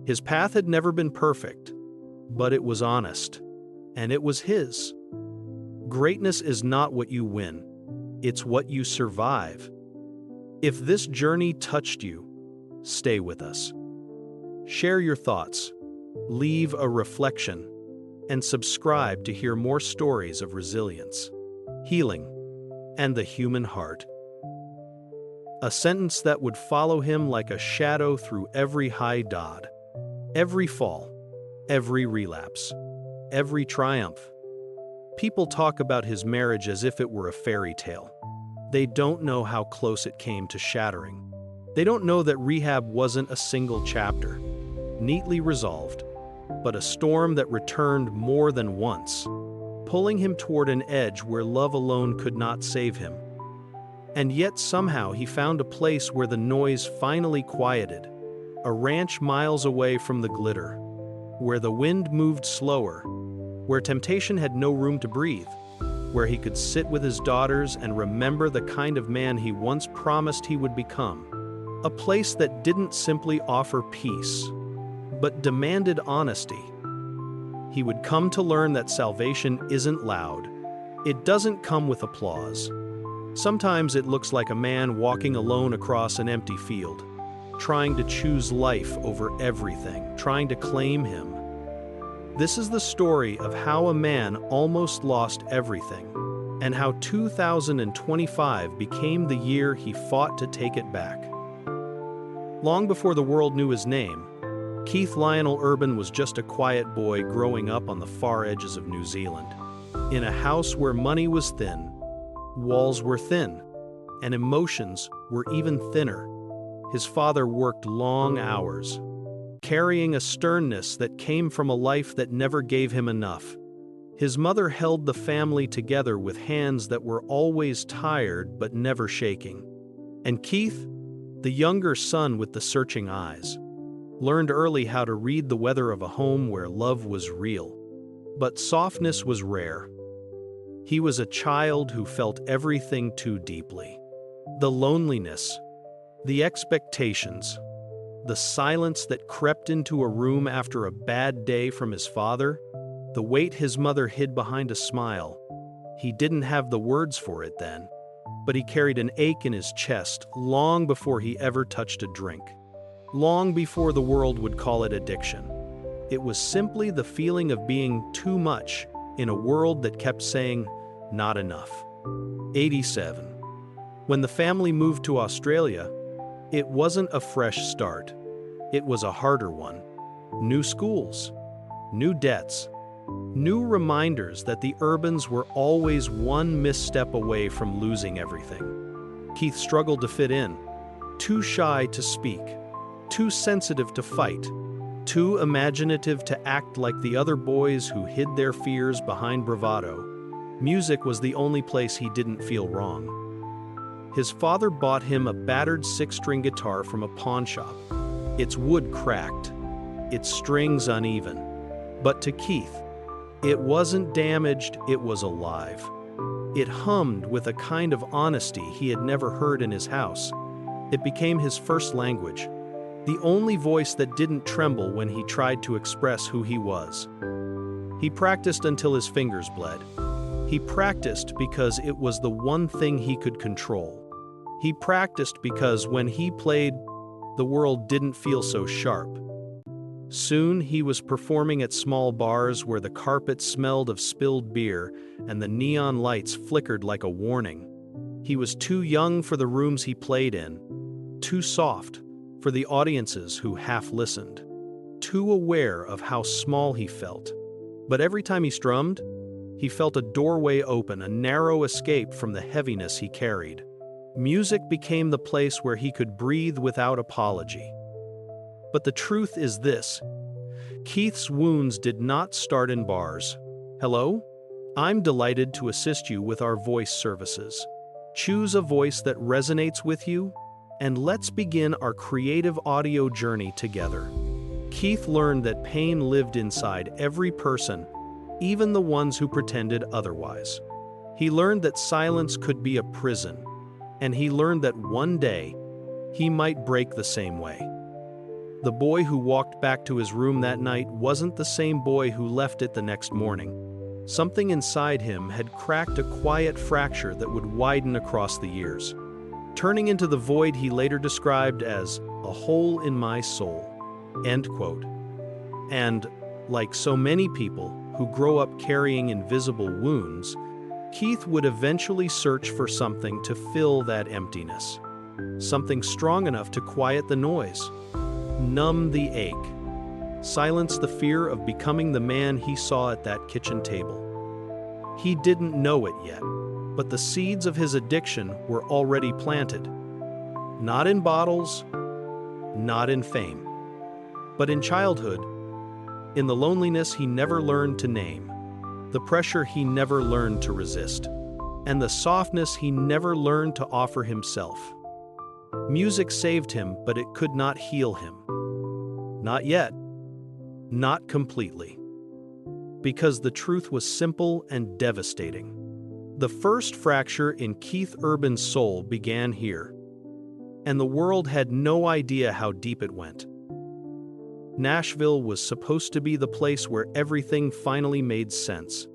His path had never been perfect, but it was honest, and it was his. Greatness is not what you win, it's what you survive. If this journey touched you, stay with us. Share your thoughts, leave a reflection, and subscribe to hear more stories of resilience, healing, and the human heart. A sentence that would follow him like a shadow through every high dod, every fall, every relapse, every triumph. People talk about his marriage as if it were a fairy tale. They don't know how close it came to shattering. They don't know that rehab wasn't a single chapter, neatly resolved, but a storm that returned more than once, pulling him toward an edge where love alone could not save him. And yet somehow he found a place where the noise finally quieted, a ranch miles away from the glitter, where the wind moved slower, where temptation had no room to breathe, where he could sit with his daughters and remember the kind of man he once promised he would become. A place that didn't simply offer peace, but demanded honesty. He would come to learn that salvation isn't loud. It doesn't come with applause. Sometimes it looks like a man walking alone across an empty field, trying to choose life over everything, trying to claim him. This is the story of how a man almost lost everything, and how 2025 became the year he fought to take it back. Long before the world knew his name, Keith Lionel Urban was just a quiet boy growing up on the far edges of New Zealand, in a house where money was thin, walls were thin, and emotions were even thinner. His father worked long hours, carrying a sternness that came from a life that never gave him enough. His mother held the family together with hands that were always tired but never shaking. And Keith, the younger son with the searching eyes, learned early how to read the weather of a home where love was real, but softness was rare. He was a child who felt everything too deeply. The loneliness, the expectations, the silence that crept into a room after a bad day from his father, the weight his mother hid behind a smile. He didn't have the words for it then, but he carried an ache in his chest long before he ever touched a drink, long before the world would call it addiction. It was simply the feeling of being too much in a world that kept saying, not enough. 87. When the family moved to Australia, it wasn't a fresh start. It was a harder one. New schools, new debts, new reminders that the Urbans were always one misstep away from losing everything. Keith struggled to fit in, too shy to speak, too sensitive to fight, too imaginative to act like the other boys who hid their fears behind bravado. Music was the only place he didn't feel wrong. His father bought him a battered 6-string guitar from a pawn shop. Its wood cracked, its strings uneven. But to Keith, it wasn't damaged, it was alive. It hummed with a kind of honesty he had never heard in his house. It became his first language, the only voice that didn't tremble when he tried to express who he was. He practiced until his fingers bled. He practiced because it was the one thing he could control. He practiced because when he played, the world didn't feel so sharp. Soon he was performing at small bars where the carpet smelled of spilled beer and the neon lights flickered like a warning. He was too young for the rooms he played in, too soft for the audiences who half listened, too aware of how small he felt. But every time he strummed, he felt a doorway open, a narrow escape from the heaviness he carried. Music became the place where he could breathe without apology. But the truth is this: Keith's wounds did not start in bars. Hello? I'm delighted to assist you with our voice services. Choose a voice that resonates with you, and let's begin our creative audio journey together. Keith learned that pain lived inside every person, even the ones who pretended otherwise. He learned that silence could be a prison, and he learned that one day he might break the same way. The boy who walked back to his room that night wasn't the same boy who left it the next morning. Something inside him had cracked a quiet fracture that would widen across the years, turning into the void he later described as a hole in my soul. End quote. And, like so many people who grow up carrying invisible wounds, Keith would eventually search for something to fill that emptiness. Something strong enough to quiet the noise, numb the ache, silence the fear of becoming the man he saw at that kitchen table. He didn't know it yet, but the seeds of his addiction were already planted. Not in bottles, not in fame, but in childhood, in the loneliness he never learned to name, the pressure he never learned to resist, and the softness he never learned to offer himself. Music saved him, but it could not heal him. Not yet. Not completely. Because the truth was simple and devastating. The first fracture in Keith Urban's soul began here, and the world had no idea how deep it went. Nashville was supposed to be the place where everything finally made sense.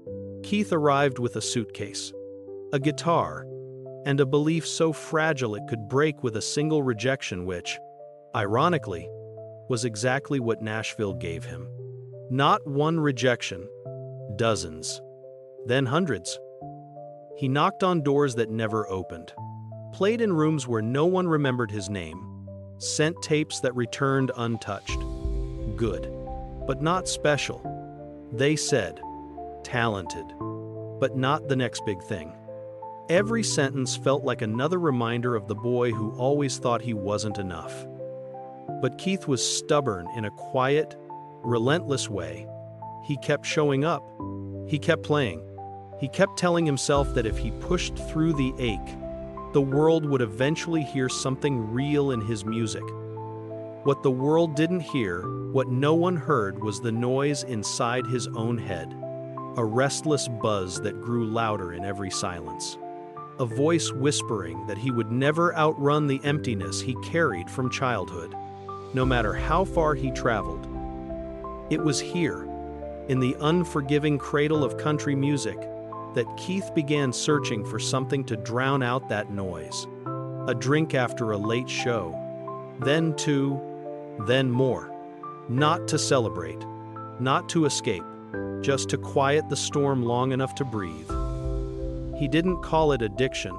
Keith arrived with a suitcase, a guitar, and a belief so fragile it could break with a single rejection, which, ironically, was exactly what Nashville gave him. Not one rejection, dozens, then hundreds. He knocked on doors that never opened, played in rooms where no one remembered his name, sent tapes that returned untouched. Good, but not special. They said, talented, but not the next big thing. Every sentence felt like another reminder of the boy who always thought he wasn't enough. But Keith was stubborn in a quiet, relentless way. He kept showing up. He kept playing. He kept telling himself that if he pushed through the ache, the world would eventually hear something real in his music. What the world didn't hear, what no one heard, was the noise inside his own head, a restless buzz that grew louder in every silence. A voice whispering that he would never outrun the emptiness he carried from childhood, no matter how far he traveled. It was here, in the unforgiving cradle of country music, that Keith began searching for something to drown out that noise. A drink after a late show, then two, then more. Not to celebrate, not to escape, just to quiet the storm long enough to breathe. He didn't call it addiction.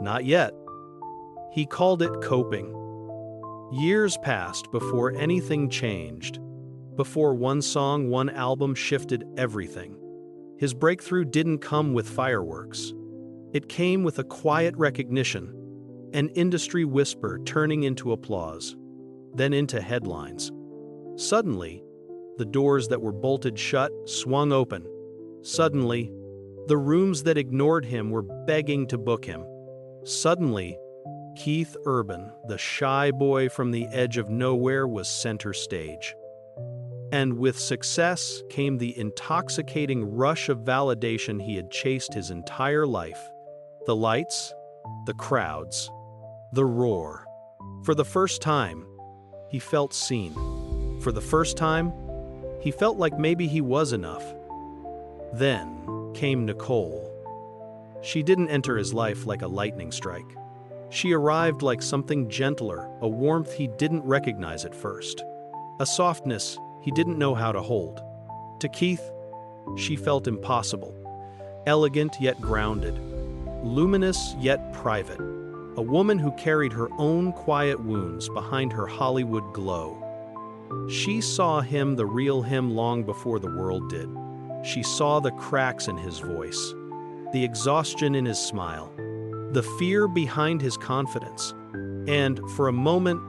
Not yet. He called it coping. Years passed before anything changed, before one song, one album shifted everything. His breakthrough didn't come with fireworks. It came with a quiet recognition, an industry whisper turning into applause, then into headlines. Suddenly, the doors that were bolted shut swung open. Suddenly, the rooms that ignored him were begging to book him. Suddenly, Keith Urban, the shy boy from the edge of nowhere, was center stage. And with success came the intoxicating rush of validation he had chased his entire life. The lights, the crowds, the roar. For the first time, he felt seen. For the first time, he felt like maybe he was enough. Then came Nicole. She didn't enter his life like a lightning strike. She arrived like something gentler, a warmth he didn't recognize at first, a softness he didn't know how to hold. To Keith, she felt impossible, elegant yet grounded, luminous yet private, a woman who carried her own quiet wounds behind her Hollywood glow. She saw him, the real him, long before the world did. She saw the cracks in his voice, the exhaustion in his smile, the fear behind his confidence. And for a moment,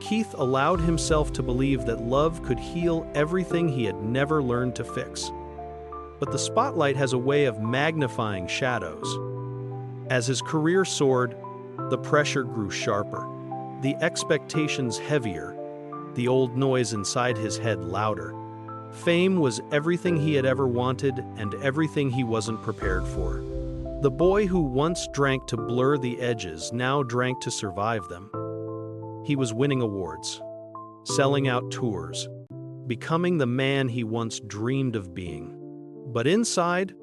Keith allowed himself to believe that love could heal everything he had never learned to fix. But the spotlight has a way of magnifying shadows. As his career soared, the pressure grew sharper, the expectations heavier, the old noise inside his head louder. Fame was everything he had ever wanted and everything he wasn't prepared for. The boy who once drank to blur the edges now drank to survive them. He was winning awards, selling out tours, becoming the man he once dreamed of being. But inside,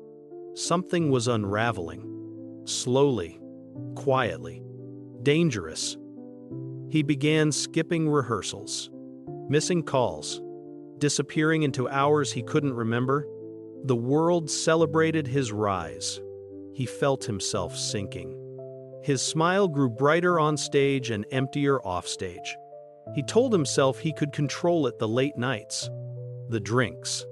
something was unraveling. Slowly, quietly, dangerous. He began skipping rehearsals, missing calls, disappearing into hours he couldn't remember. The world celebrated his rise. He felt himself sinking. His smile grew brighter on stage and emptier off stage. He told himself he could control it: the late nights, the drinks,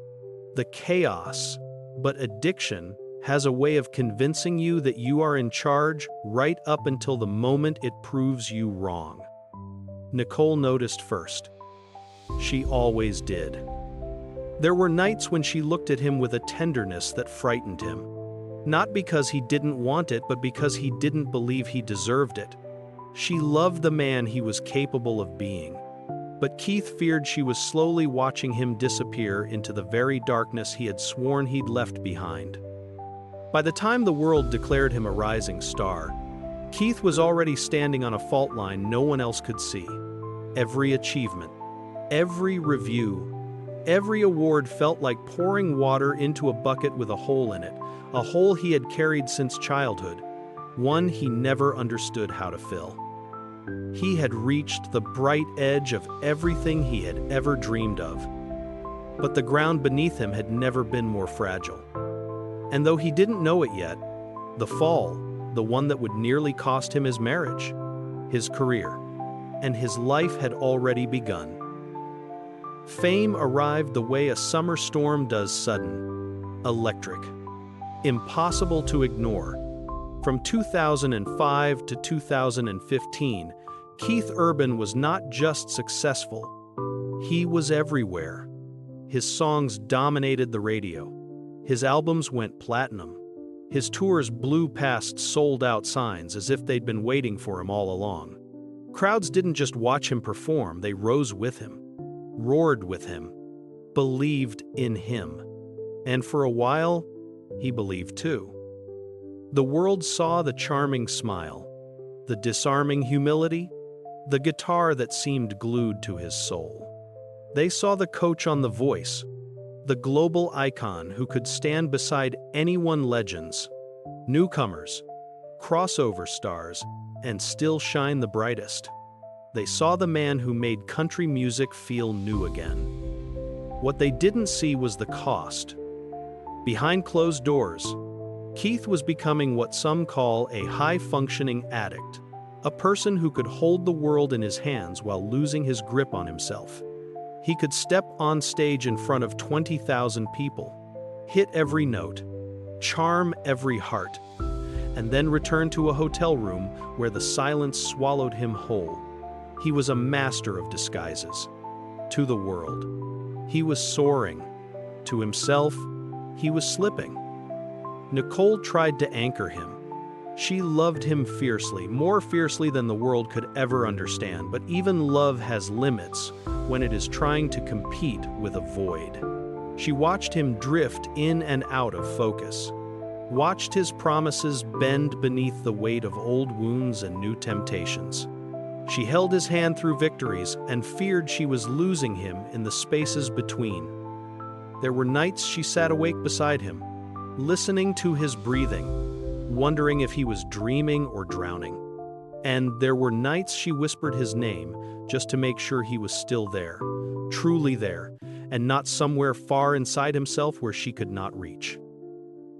the chaos. But addiction has a way of convincing you that you are in charge right up until the moment it proves you wrong. Nicole noticed first. She always did. There were nights when she looked at him with a tenderness that frightened him. Not because he didn't want it, but because he didn't believe he deserved it. She loved the man he was capable of being. But Keith feared she was slowly watching him disappear into the very darkness he had sworn he'd left behind. By the time the world declared him a rising star, Keith was already standing on a fault line no one else could see. Every achievement, every review, every award felt like pouring water into a bucket with a hole in it, a hole he had carried since childhood, one he never understood how to fill. He had reached the bright edge of everything he had ever dreamed of. But the ground beneath him had never been more fragile. And though he didn't know it yet, the fall, the one that would nearly cost him his marriage, his career, and his life had already begun. Fame arrived the way a summer storm does: sudden, electric, impossible to ignore. From 2005 to 2015, Keith Urban was not just successful, he was everywhere. His songs dominated the radio. His albums went platinum. His tours blew past sold-out signs as if they'd been waiting for him all along. Crowds didn't just watch him perform, they rose with him, roared with him, believed in him. And for a while, he believed too. The world saw the charming smile, the disarming humility, the guitar that seemed glued to his soul. They saw the coach on The Voice, the global icon who could stand beside anyone, legends, newcomers, crossover stars, and still shine the brightest. They saw the man who made country music feel new again. What they didn't see was the cost. Behind closed doors, Keith was becoming what some call a high-functioning addict, a person who could hold the world in his hands while losing his grip on himself. He could step on stage in front of 20,000 people, hit every note, charm every heart, and then return to a hotel room where the silence swallowed him whole. He was a master of disguises. To the world, he was soaring. To himself, he was slipping. Nicole tried to anchor him. She loved him fiercely, more fiercely than the world could ever understand, but even love has limits when it is trying to compete with a void. She watched him drift in and out of focus, watched his promises bend beneath the weight of old wounds and new temptations. She held his hand through victories and feared she was losing him in the spaces between. There were nights she sat awake beside him, listening to his breathing, wondering if he was dreaming or drowning. And there were nights she whispered his name just to make sure he was still there, truly there, and not somewhere far inside himself where she could not reach.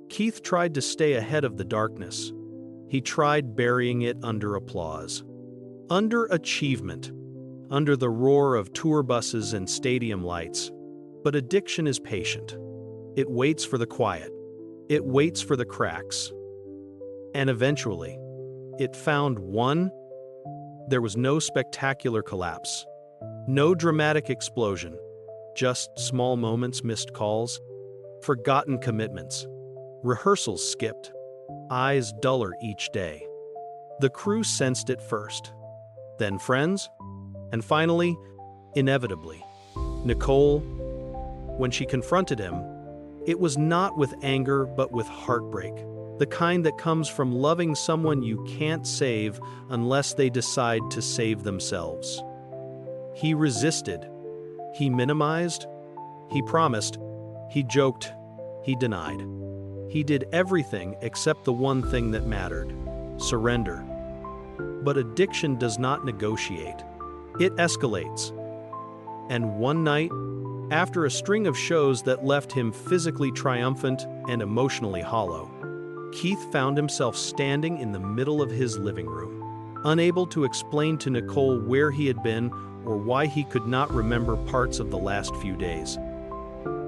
Keith tried to stay ahead of the darkness. He tried burying it under applause, under achievement, under the roar of tour buses and stadium lights. But addiction is patient. It waits for the quiet. It waits for the cracks. And eventually, it found one. There was no spectacular collapse, no dramatic explosion, just small moments, missed calls, forgotten commitments, rehearsals skipped, eyes duller each day. The crew sensed it first, then friends, and finally, inevitably, Nicole. When she confronted him, it was not with anger but with heartbreak, the kind that comes from loving someone you can't save unless they decide to save themselves. He resisted. He minimized. He promised. He joked. He denied. He did everything except the one thing that mattered: surrender. But addiction does not negotiate. It escalates. And one night, after a string of shows that left him physically triumphant and emotionally hollow, Keith found himself standing in the middle of his living room, unable to explain to Nicole where he had been or why he could not remember parts of the last few days.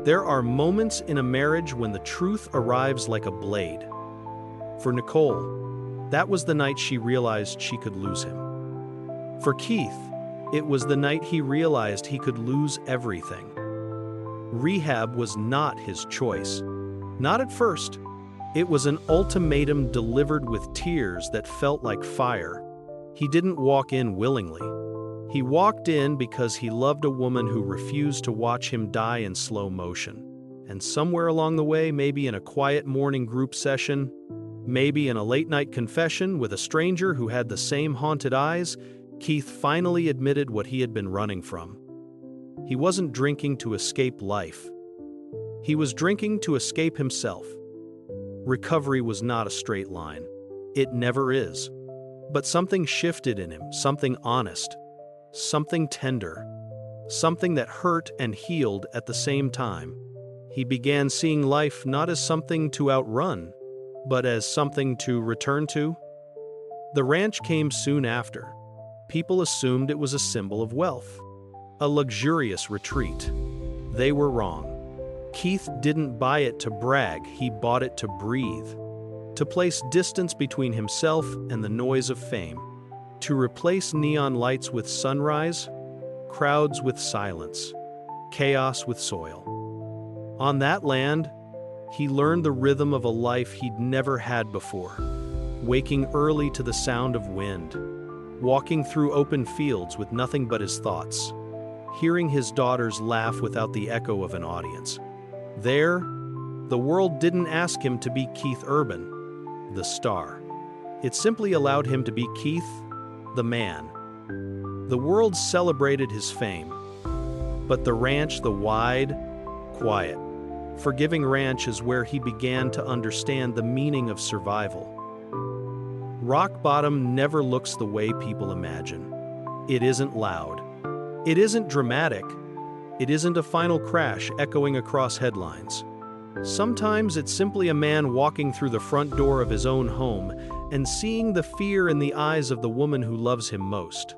There are moments in a marriage when the truth arrives like a blade. For Nicole, that was the night she realized she could lose him. For Keith, it was the night he realized he could lose everything. Rehab was not his choice. Not at first. It was an ultimatum delivered with tears that felt like fire. He didn't walk in willingly. He walked in because he loved a woman who refused to watch him die in slow motion. And somewhere along the way, maybe in a quiet morning group session, maybe in a late-night confession with a stranger who had the same haunted eyes, Keith finally admitted what he had been running from. He wasn't drinking to escape life. He was drinking to escape himself. Recovery was not a straight line. It never is. But something shifted in him, something honest, something tender, something that hurt and healed at the same time. He began seeing life not as something to outrun, but as something to return to. The ranch came soon after. People assumed it was a symbol of wealth, a luxurious retreat. They were wrong. Keith didn't buy it to brag, he bought it to breathe, to place distance between himself and the noise of fame, to replace neon lights with sunrise, crowds with silence, chaos with soil. On that land, he learned the rhythm of a life he'd never had before, waking early to the sound of wind, walking through open fields with nothing but his thoughts, hearing his daughters laugh without the echo of an audience. There, the world didn't ask him to be Keith Urban, the star. It simply allowed him to be Keith, the man. The world celebrated his fame, but the ranch, the wide, quiet, forgiving ranch, is where he began to understand the meaning of survival. Rock bottom never looks the way people imagine. It isn't loud. It isn't dramatic. It isn't a final crash echoing across headlines. Sometimes it's simply a man walking through the front door of his own home and seeing the fear in the eyes of the woman who loves him most.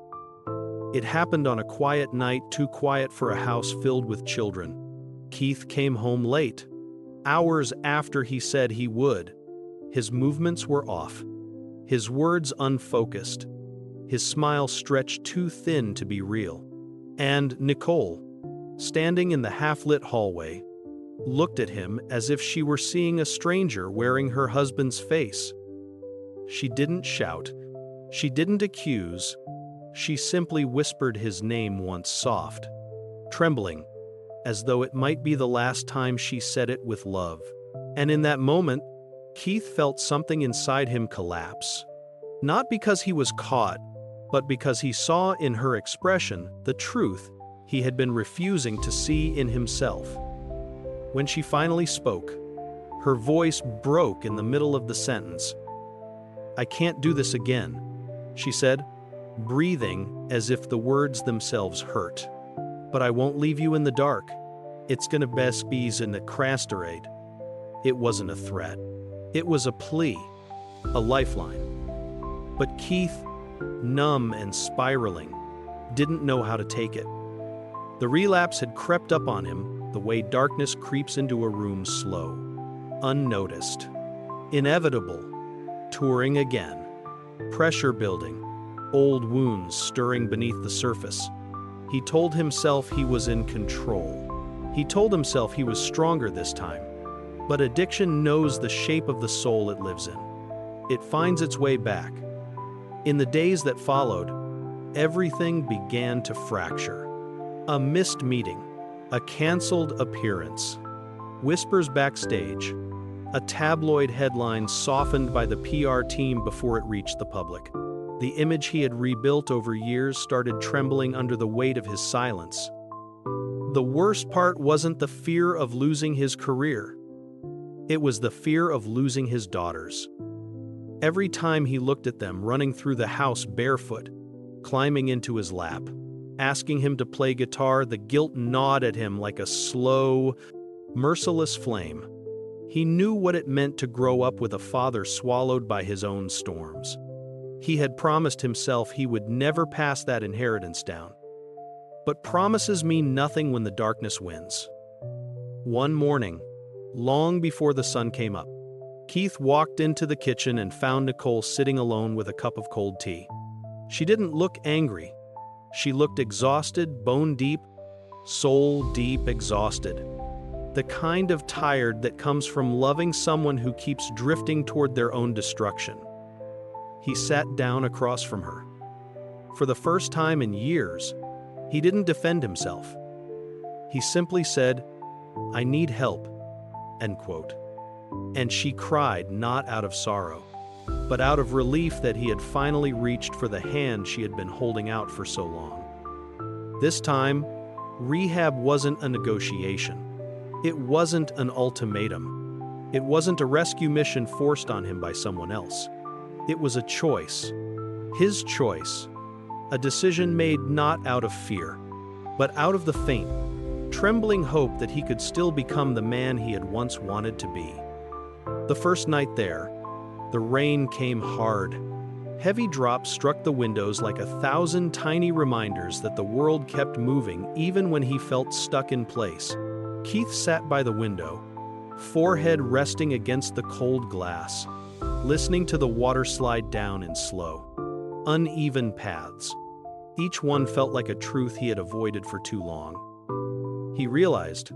It happened on a quiet night, too quiet for a house filled with children. Keith came home late, hours after he said he would. His movements were off, his words unfocused, his smile stretched too thin to be real. And Nicole, standing in the half-lit hallway, looked at him as if she were seeing a stranger wearing her husband's face. She didn't shout. She didn't accuse. She simply whispered his name once, soft, trembling, as though it might be the last time she said it with love. And in that moment, Keith felt something inside him collapse. Not because he was caught, but because he saw in her expression the truth he had been refusing to see in himself. When she finally spoke, her voice broke in the middle of the sentence. "I can't do this again," she said, breathing as if the words themselves hurt. "But I won't leave you in the dark. It's gonna best be's in the crastarade." It wasn't a threat. It was a plea, a lifeline. But Keith, numb and spiraling, didn't know how to take it. The relapse had crept up on him the way darkness creeps into a room, slow, unnoticed, inevitable, touring again, pressure building, old wounds stirring beneath the surface. He told himself he was in control. He told himself he was stronger this time. But addiction knows the shape of the soul it lives in. It finds its way back. In the days that followed, everything began to fracture. A missed meeting, a canceled appearance, whispers backstage, a tabloid headline softened by the PR team before it reached the public. The image he had rebuilt over years started trembling under the weight of his silence. The worst part wasn't the fear of losing his career. It was the fear of losing his daughters. Every time he looked at them running through the house barefoot, climbing into his lap, asking him to play guitar, the guilt gnawed at him like a slow, merciless flame. He knew what it meant to grow up with a father swallowed by his own storms. He had promised himself he would never pass that inheritance down. But promises mean nothing when the darkness wins. One morning, long before the sun came up, Keith walked into the kitchen and found Nicole sitting alone with a cup of cold tea. She didn't look angry. She looked exhausted, bone deep, soul deep exhausted. The kind of tired that comes from loving someone who keeps drifting toward their own destruction. He sat down across from her. For the first time in years, he didn't defend himself. He simply said, "I need help," end quote. And she cried, not out of sorrow, but out of relief that he had finally reached for the hand she had been holding out for so long. This time, rehab wasn't a negotiation. It wasn't an ultimatum. It wasn't a rescue mission forced on him by someone else. It was a choice. His choice. A decision made not out of fear, but out of the faint, trembling hope that he could still become the man he had once wanted to be. The first night there, the rain came hard. Heavy drops struck the windows like 1,000 tiny reminders that the world kept moving even when he felt stuck in place. Keith sat by the window, forehead resting against the cold glass, listening to the water slide down in slow, uneven paths. Each one felt like a truth he had avoided for too long. He realized,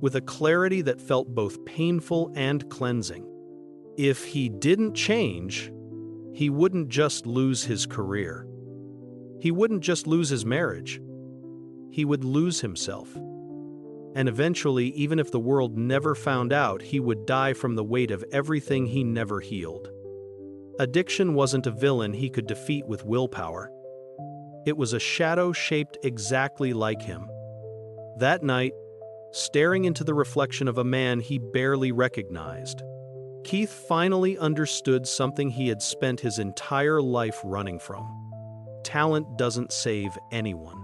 with a clarity that felt both painful and cleansing, if he didn't change, he wouldn't just lose his career. He wouldn't just lose his marriage. He would lose himself. And eventually, even if the world never found out, he would die from the weight of everything he never healed. Addiction wasn't a villain he could defeat with willpower. It was a shadow shaped exactly like him. That night, staring into the reflection of a man he barely recognized, Keith finally understood something he had spent his entire life running from. Talent doesn't save anyone.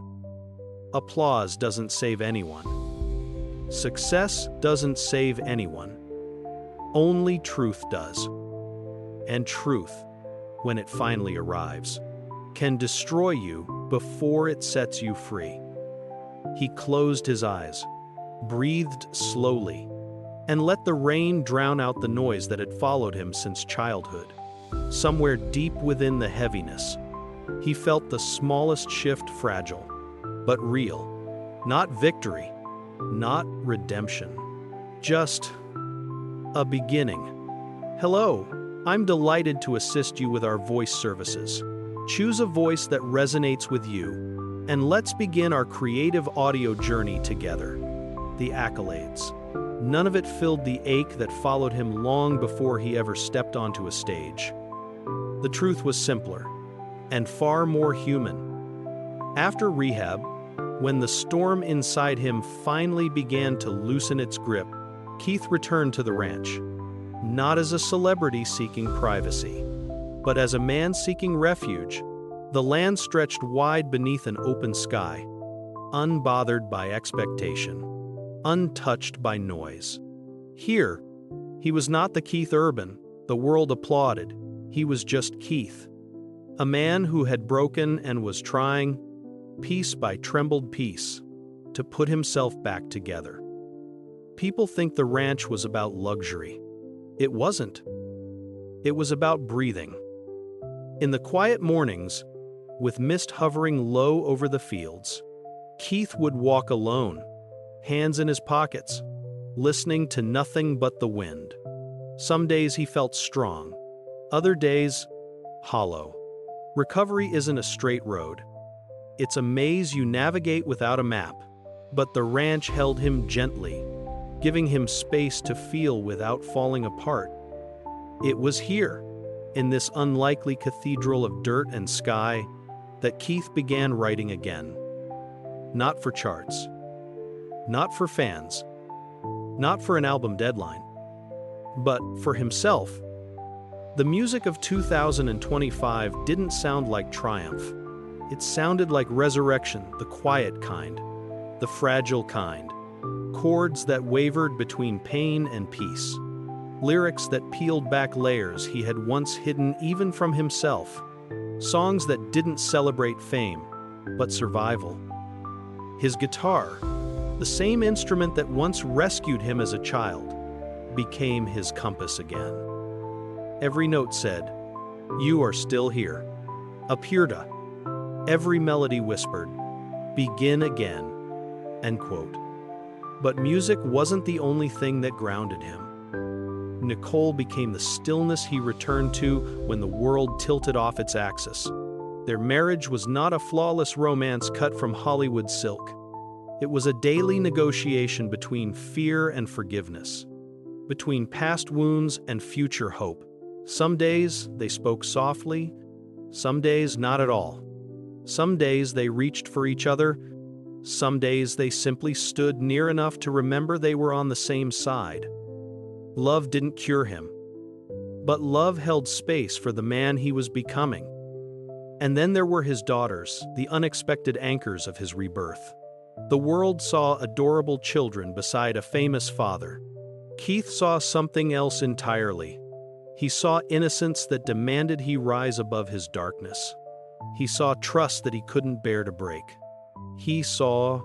Applause doesn't save anyone. Success doesn't save anyone. Only truth does. And truth, when it finally arrives, can destroy you before it sets you free. He closed his eyes, breathed slowly, and let the rain drown out the noise that had followed him since childhood. Somewhere deep within the heaviness, he felt the smallest shift, fragile, but real. Not victory, not redemption, just a beginning. Hello, I'm delighted to assist you with our voice services. Choose a voice that resonates with you, and let's begin our creative audio journey together. The accolades. None of it filled the ache that followed him long before he ever stepped onto a stage. The truth was simpler, and far more human. After rehab, when the storm inside him finally began to loosen its grip, Keith returned to the ranch, not as a celebrity seeking privacy, but as a man seeking refuge. The land stretched wide beneath an open sky, unbothered by expectation, untouched by noise. Here, he was not the Keith Urban the world applauded. He was just Keith, a man who had broken and was trying, piece by trembled piece, to put himself back together. People think the ranch was about luxury. It wasn't. It was about breathing. In the quiet mornings, with mist hovering low over the fields, Keith would walk alone, hands in his pockets, listening to nothing but the wind. Some days he felt strong, other days, hollow. Recovery isn't a straight road. It's a maze you navigate without a map, but the ranch held him gently, giving him space to feel without falling apart. It was here, in this unlikely cathedral of dirt and sky, that Keith began writing again. Not for charts, not for fans, not for an album deadline, but for himself. The music of 2025 didn't sound like triumph. It sounded like resurrection, the quiet kind, the fragile kind. Chords that wavered between pain and peace. Lyrics that peeled back layers he had once hidden even from himself. Songs that didn't celebrate fame, but survival. His guitar, the same instrument that once rescued him as a child, became his compass again. Every note said, "You are still here." Apirta. Every melody whispered, "Begin again." End quote. But music wasn't the only thing that grounded him. Nicole became the stillness he returned to when the world tilted off its axis. Their marriage was not a flawless romance cut from Hollywood silk. It was a daily negotiation between fear and forgiveness, between past wounds and future hope. Some days they spoke softly, some days not at all. Some days they reached for each other, some days they simply stood near enough to remember they were on the same side. Love didn't cure him, but love held space for the man he was becoming. And then there were his daughters, the unexpected anchors of his rebirth. The world saw adorable children beside a famous father. Keith saw something else entirely. He saw innocence that demanded he rise above his darkness. He saw trust that he couldn't bear to break. He saw,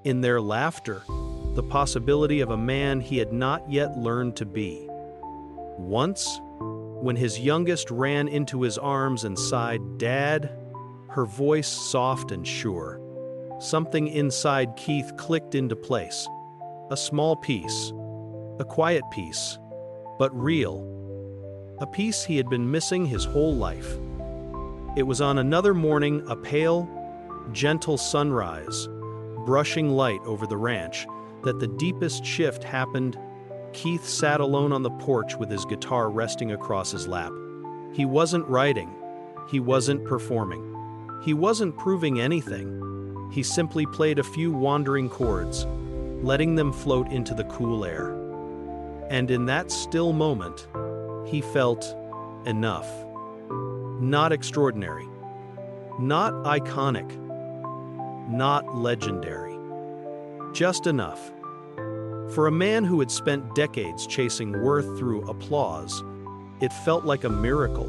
in their laughter, the possibility of a man he had not yet learned to be. Once, when his youngest ran into his arms and sighed, "Dad," her voice soft and sure, something inside Keith clicked into place. A small piece, a quiet piece, but real. A piece he had been missing his whole life. It was on another morning, a pale, gentle sunrise, brushing light over the ranch, that the deepest shift happened. Keith sat alone on the porch with his guitar resting across his lap. He wasn't writing. He wasn't performing. He wasn't proving anything. He simply played a few wandering chords, letting them float into the cool air. And in that still moment, he felt enough. Not extraordinary. Not iconic. Not legendary. Just enough. For a man who had spent decades chasing worth through applause, it felt like a miracle.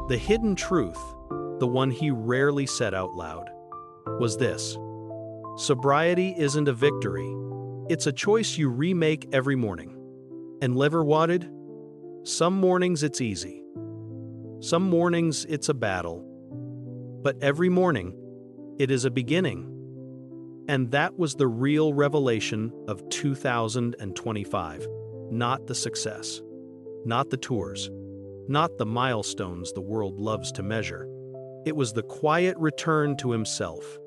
The hidden truth, the one he rarely said out loud, was this: sobriety isn't a victory. It's a choice you remake every morning. And liver wadded? Some mornings it's easy. Some mornings it's a battle. But every morning, it is a beginning. And that was the real revelation of 2025. Not the success, not the tours, not the milestones the world loves to measure. It was the quiet return to himself.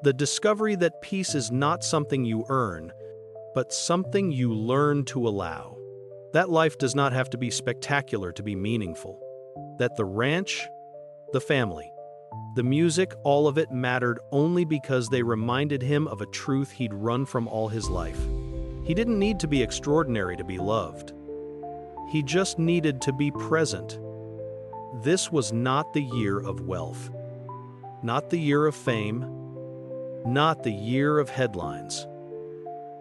The discovery that peace is not something you earn, but something you learn to allow. That life does not have to be spectacular to be meaningful. That the ranch, the family, the music, all of it mattered only because they reminded him of a truth he'd run from all his life. He didn't need to be extraordinary to be loved. He just needed to be present. This was not the year of wealth, not the year of fame, not the year of headlines.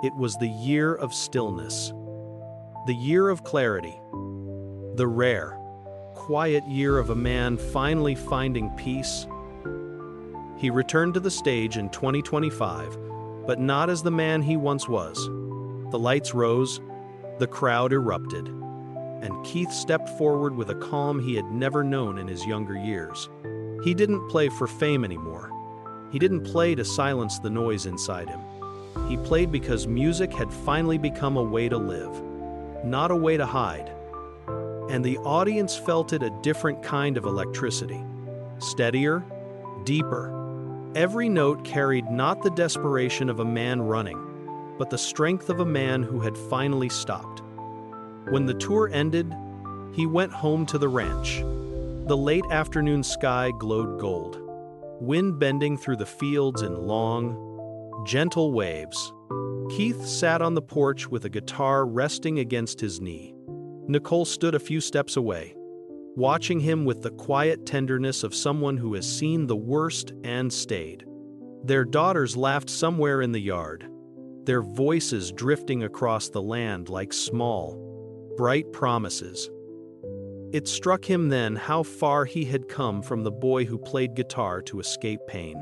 It was the year of stillness, the year of clarity, the rare, quiet year of a man finally finding peace. He returned to the stage in 2025, but not as the man he once was. The lights rose, the crowd erupted, and Keith stepped forward with a calm he had never known in his younger years. He didn't play for fame anymore. He didn't play to silence the noise inside him. He played because music had finally become a way to live, not a way to hide. And the audience felt it, a different kind of electricity. Steadier, deeper. Every note carried not the desperation of a man running, but the strength of a man who had finally stopped. When the tour ended, He went home to the ranch. The late afternoon sky glowed gold, wind bending through the fields in long, gentle waves. Keith sat on the porch with a guitar resting against his knee. Nicole stood a few steps away, watching him with the quiet tenderness of someone who has seen the worst and stayed. Their daughters laughed somewhere in the yard, their voices drifting across the land like small, bright promises. It struck him then how far he had come from the boy who played guitar to escape pain,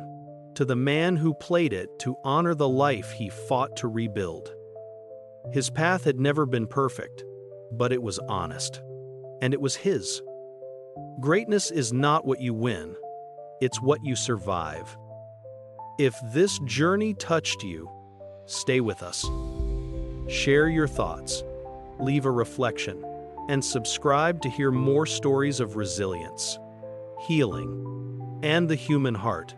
to the man who played it to honor the life he fought to rebuild. His path had never been perfect, but it was honest, and it was his. Greatness is not what you win, it's what you survive. If this journey touched you, stay with us. Share your thoughts, leave a reflection, and subscribe to hear more stories of resilience, healing, and the human heart.